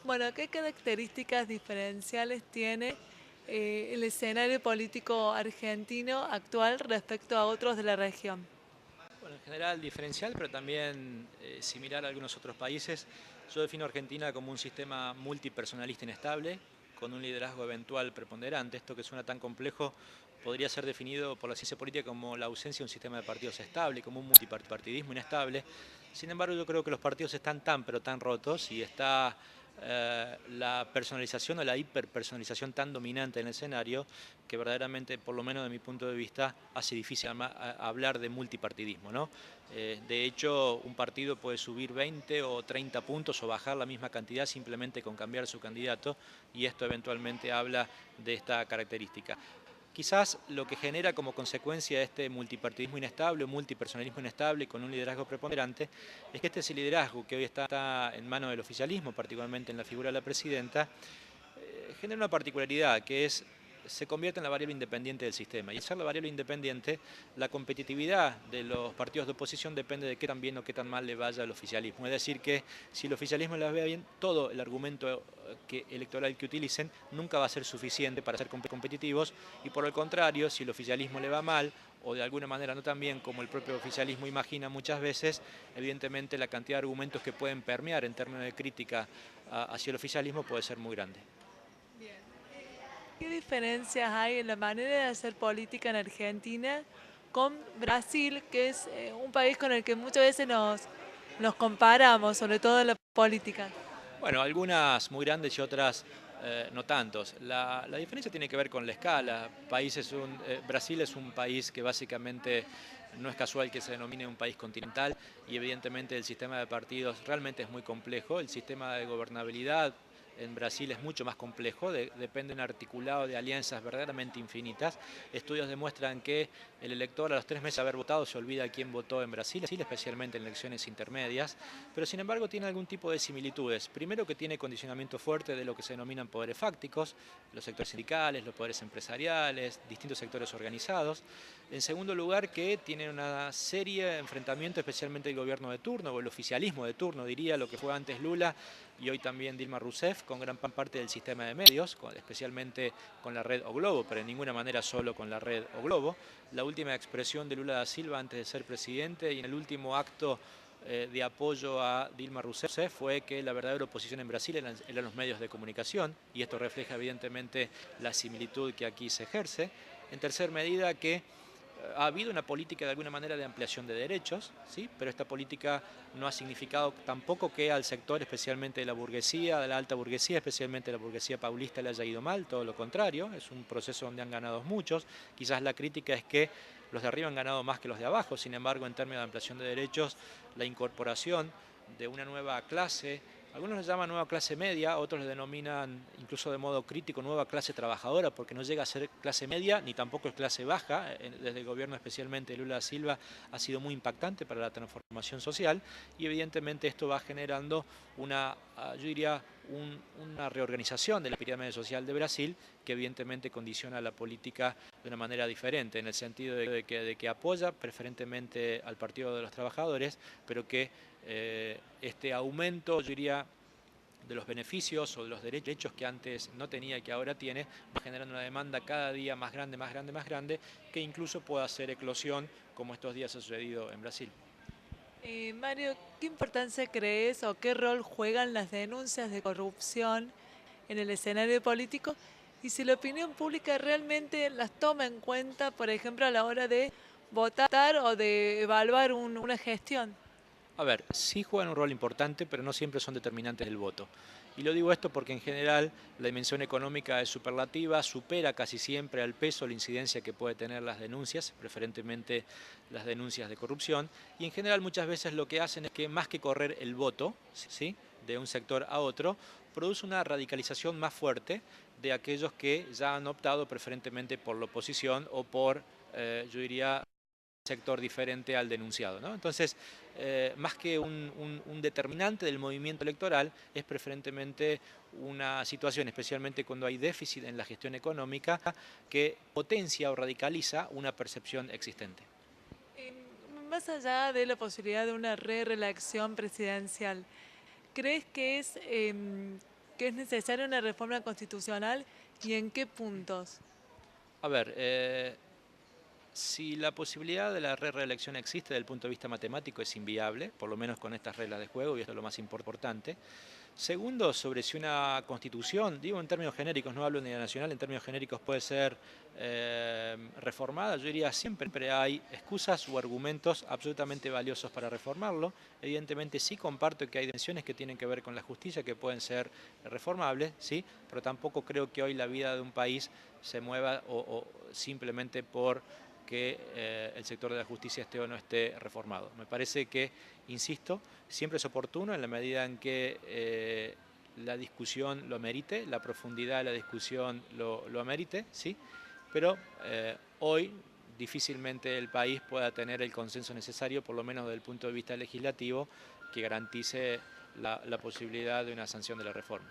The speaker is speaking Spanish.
Bueno, ¿qué características diferenciales tiene el escenario político argentino actual respecto a otros de la región? Bueno, en general diferencial, pero también similar a algunos otros países. Yo defino Argentina como un sistema multipersonalista inestable, con un liderazgo eventual preponderante. Esto que suena tan complejo podría ser definido por la ciencia política como la ausencia de un sistema de partidos estable, como un multipartidismo inestable. Sin embargo, yo creo que los partidos están tan pero tan rotos y está la personalización o la hiperpersonalización tan dominante en el escenario que verdaderamente, por lo menos de mi punto de vista, hace difícil hablar de multipartidismo, ¿no? De hecho, un partido puede subir 20 o 30 puntos o bajar la misma cantidad simplemente con cambiar su candidato y esto eventualmente habla de esta característica. Quizás lo que genera como consecuencia este multipartidismo inestable o multipersonalismo inestable con un liderazgo preponderante es que ese liderazgo que hoy está en manos del oficialismo, particularmente en la figura de la presidenta, genera una particularidad que es se convierte en la variable independiente del sistema. Y al ser la variable independiente, la competitividad de los partidos de oposición depende de qué tan bien o qué tan mal le vaya al oficialismo. Es decir, que si el oficialismo la ve bien, todo el argumento electoral que utilicen nunca va a ser suficiente para ser competitivos. Y por el contrario, si el oficialismo le va mal, o de alguna manera no tan bien como el propio oficialismo imagina muchas veces, evidentemente la cantidad de argumentos que pueden permear en términos de crítica hacia el oficialismo puede ser muy grande. ¿Qué diferencias hay en la manera de hacer política en Argentina con Brasil, que es un país con el que muchas veces nos comparamos, sobre todo en la política? Bueno, algunas muy grandes y otras no tantos. La diferencia tiene que ver con la escala. Brasil es un país que básicamente no es casual que se denomine un país continental y evidentemente el sistema de partidos realmente es muy complejo. El sistema de gobernabilidad en Brasil es mucho más complejo, depende de un articulado de alianzas verdaderamente infinitas. Estudios demuestran que el elector a los 3 meses de haber votado se olvida quién votó en Brasil, especialmente en elecciones intermedias, pero sin embargo tiene algún tipo de similitudes. Primero que tiene condicionamiento fuerte de lo que se denominan poderes fácticos, los sectores sindicales, los poderes empresariales, distintos sectores organizados. En segundo lugar, que tiene una serie de enfrentamientos, especialmente el gobierno de turno, o el oficialismo de turno, diría, lo que fue antes Lula y hoy también Dilma Rousseff, con gran parte del sistema de medios, especialmente con la red O Globo, pero en ninguna manera solo con la red O Globo. La última expresión de Lula da Silva antes de ser presidente y en el último acto de apoyo a Dilma Rousseff fue que la verdadera oposición en Brasil eran los medios de comunicación y esto refleja evidentemente la similitud que aquí se ejerce. En tercer medida que ha habido una política de alguna manera de ampliación de derechos, ¿sí? Pero esta política no ha significado tampoco que al sector, especialmente de la burguesía, de la alta burguesía, especialmente la burguesía paulista, le haya ido mal, todo lo contrario, es un proceso donde han ganado muchos. Quizás la crítica es que los de arriba han ganado más que los de abajo, sin embargo, en términos de ampliación de derechos, la incorporación de una nueva clase, algunos le llaman nueva clase media, otros le denominan incluso de modo crítico nueva clase trabajadora, porque no llega a ser clase media ni tampoco es clase baja. Desde el gobierno especialmente de Lula da Silva ha sido muy impactante para la transformación social y evidentemente esto va generando yo diría, una reorganización de la pirámide social de Brasil que evidentemente condiciona la política de una manera diferente, en el sentido de que apoya preferentemente al Partido de los Trabajadores, pero que este aumento, yo diría, de los beneficios o de los derechos que antes no tenía y que ahora tiene, va generando una demanda cada día más grande, más grande, más grande, que incluso pueda hacer eclosión, como estos días ha sucedido en Brasil. Mario, ¿qué importancia crees o qué rol juegan las denuncias de corrupción en el escenario político? Y si la opinión pública realmente las toma en cuenta, por ejemplo, a la hora de votar o de evaluar una gestión. A ver, sí juegan un rol importante, pero no siempre son determinantes del voto. Y lo digo esto porque en general la dimensión económica es superlativa, supera casi siempre al peso la incidencia que puede tener las denuncias, preferentemente las denuncias de corrupción, y en general muchas veces lo que hacen es que más que correr el voto, ¿sí?, de un sector a otro, produce una radicalización más fuerte de aquellos que ya han optado preferentemente por la oposición o por, yo diría, sector diferente al denunciado, ¿no? Entonces, más que un determinante del movimiento electoral, es preferentemente una situación, especialmente cuando hay déficit en la gestión económica, que potencia o radicaliza una percepción existente. Más allá de la posibilidad de una reelección presidencial, ¿crees que que es necesaria una reforma constitucional y en qué puntos. A ver, si la posibilidad de la reelección existe desde el punto de vista matemático es inviable, por lo menos con estas reglas de juego, y esto es lo más importante. Segundo, sobre si una constitución, digo en términos genéricos, no hablo ni de nacional, en términos genéricos puede ser reformada, yo diría siempre hay excusas o argumentos absolutamente valiosos para reformarlo. Evidentemente sí comparto que hay dimensiones que tienen que ver con la justicia que pueden ser reformables, ¿sí? Pero tampoco creo que hoy la vida de un país se mueva o simplemente por que el sector de la justicia esté o no esté reformado. Me parece que, insisto, siempre es oportuno en la medida en que la discusión lo amerite, la profundidad de la discusión lo amerite, ¿sí? Pero hoy difícilmente el país pueda tener el consenso necesario, por lo menos desde el punto de vista legislativo, que garantice la posibilidad de una sanción de la reforma.